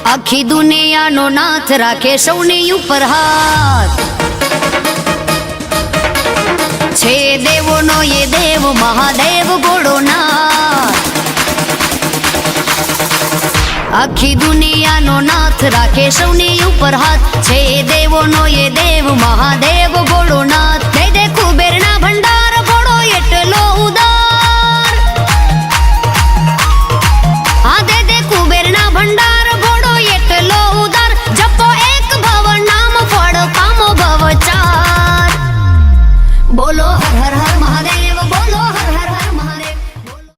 આખી દુનિયાનો નાથ રાખે સૌની ઉપર હાથ છે દેવોનો એ દેવ મહાદેવ ગોળોનાથ આખી દુનિયાનો નાથ રાખે સૌની ઉપર હાથ છે દેવોનો એ દેવ મહાદેવ ગોળોનાથ જય દે કુબેરના ભંડાર ગોળો એટલો ઉદાર